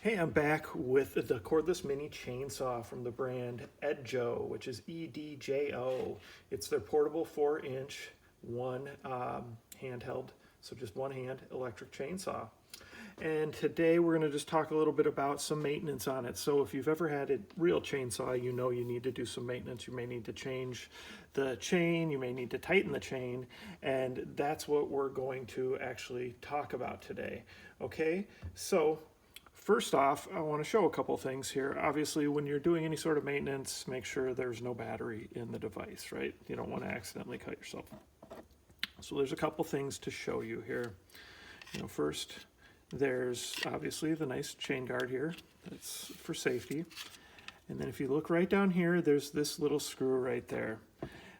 Hey, I'm back with the cordless mini chainsaw from the brand EDJO, which is EDJO. It's their portable 4-inch one handheld, so just one hand electric chainsaw. And today we're going to just talk a little bit about some maintenance on it. So if you've ever had a real chainsaw, you know you need to do some maintenance. You may need to change the chain, you may need to tighten the chain, and that's what we're going to actually talk about today. Okay, so first off, I want to show a couple things here. Obviously, when you're doing any sort of maintenance, make sure there's no battery in the device, right? You don't want to accidentally cut yourself. So there's a couple things to show you here. First, there's obviously the nice chain guard here. That's for safety. And then if you look right down here, there's this little screw right there.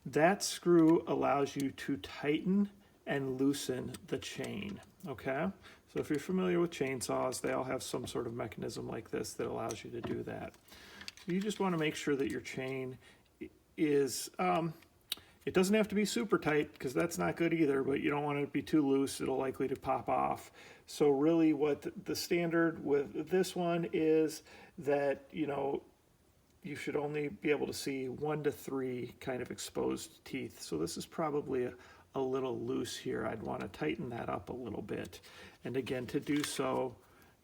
That screw allows you to tighten and loosen the chain, okay? So if you're familiar with chainsaws, they all have some sort of mechanism like this that allows you to do that. So you just want to make sure that your chain is, it doesn't have to be super tight because that's not good either, but you don't want it to be too loose. It'll likely to pop off. So really what the standard with this one is that, you should only be able to see 1 to 3 kind of exposed teeth. So this is probably a little loose here. I'd want to tighten that up a little bit. And again, to do so,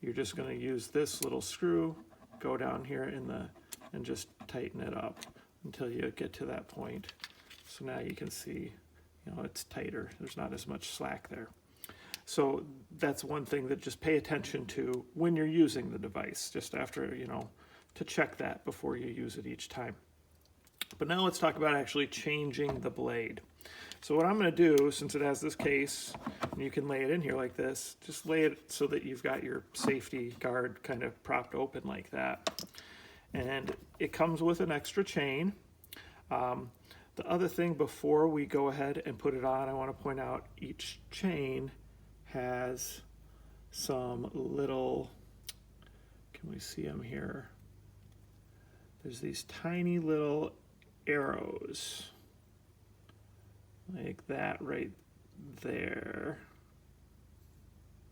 you're just going to use this little screw, go down here and just tighten it up until you get to that point. So now you can see, it's tighter. There's not as much slack there. So that's one thing that just pay attention to when you're using the device, just after, to check that before you use it each time. But now let's talk about actually changing the blade. So what I'm going to do, since it has this case, and you can lay it in here like this, just lay it so that you've got your safety guard kind of propped open like that. And it comes with an extra chain. The other thing before we go ahead and put it on, I want to point out each chain has some little, can we see them here? There's these tiny little arrows like that right there.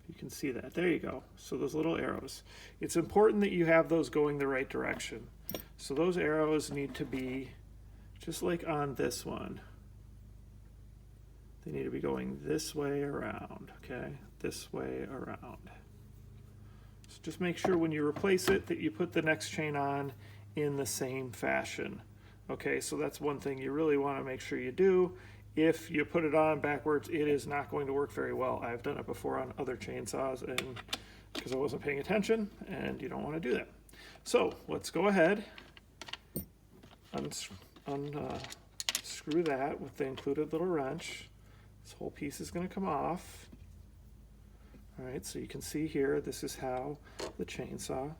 You can see that. There you go. So those little arrows. It's important that you have those going the right direction. So those arrows need to be just like on this one. They need to be going this way around, okay? This way around. So just make sure when you replace it that you put the next chain on in the same fashion. Okay, so that's one thing you really want to make sure you do. If you put it on backwards, it is not going to work very well. I've done it before on other chainsaws and because I wasn't paying attention, and you don't want to do that. So let's go ahead, unscrew that with the included little wrench. This whole piece is going to come off. All right, so you can see here, this is how the chainsaw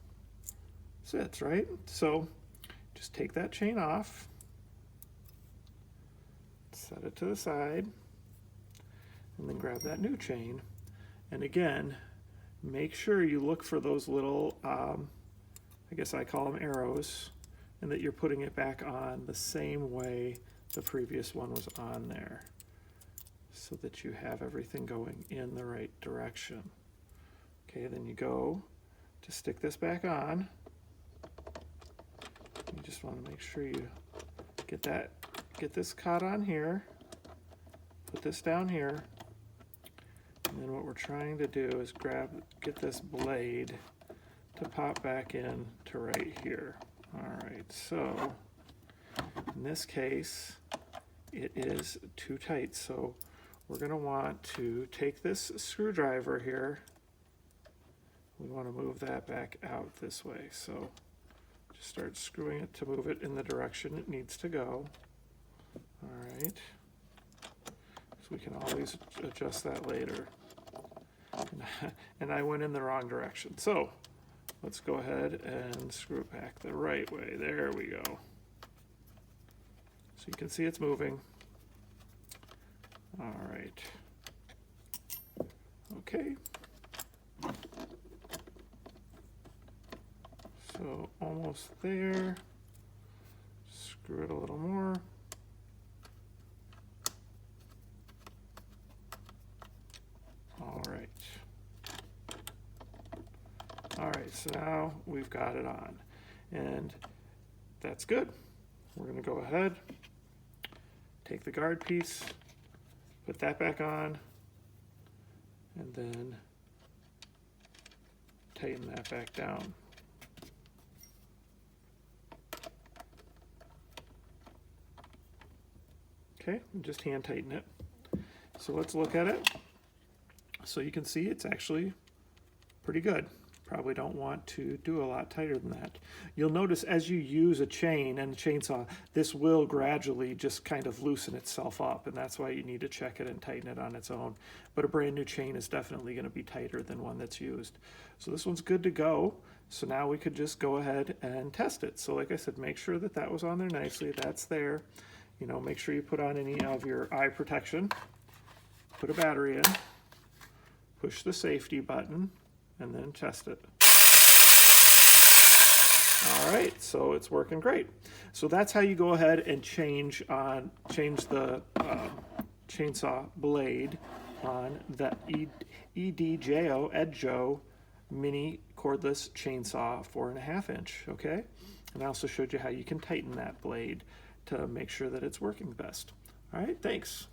sits, right? So just take that chain off, set it to the side, and then grab that new chain. And again, make sure you look for those little, I guess I call them arrows, and that you're putting it back on the same way the previous one was on there, so that you have everything going in the right direction. Okay, then you go to stick this back on. You just want to make sure you get this caught on here, put this down here, and then what we're trying to do is get this blade to pop back in to right here. All right, so in this case, it is too tight, so we're going to want to take this screwdriver here. We want to move that back out this way. So just start screwing it to move it in the direction it needs to go. All right. So we can always adjust that later. And I went in the wrong direction. So let's go ahead and screw it back the right way. There we go. So you can see it's moving. All right. Okay. So almost there. Screw it a little more. All right. All right, so now we've got it on, and that's good. We're going to go ahead, take the guard piece, put that back on, and then tighten that back down. Okay, and just hand tighten it. So let's look at it. So you can see it's actually pretty good. Probably don't want to do a lot tighter than that. You'll notice as you use a chain and a chainsaw, this will gradually just kind of loosen itself up, and that's why you need to check it and tighten it on its own. But a brand new chain is definitely going to be tighter than one that's used. So this one's good to go. So now we could just go ahead and test it. So like I said, make sure that that was on there nicely. That's there. You know, make sure you put on any of your eye protection. Put a battery in. Push the safety button, and then test it. All right, so it's working great. So that's how you go ahead and change the chainsaw blade on the EDJO mini cordless chainsaw 4.5 inch. Okay, and I also showed you how you can tighten that blade to make sure that it's working best. All right, thanks.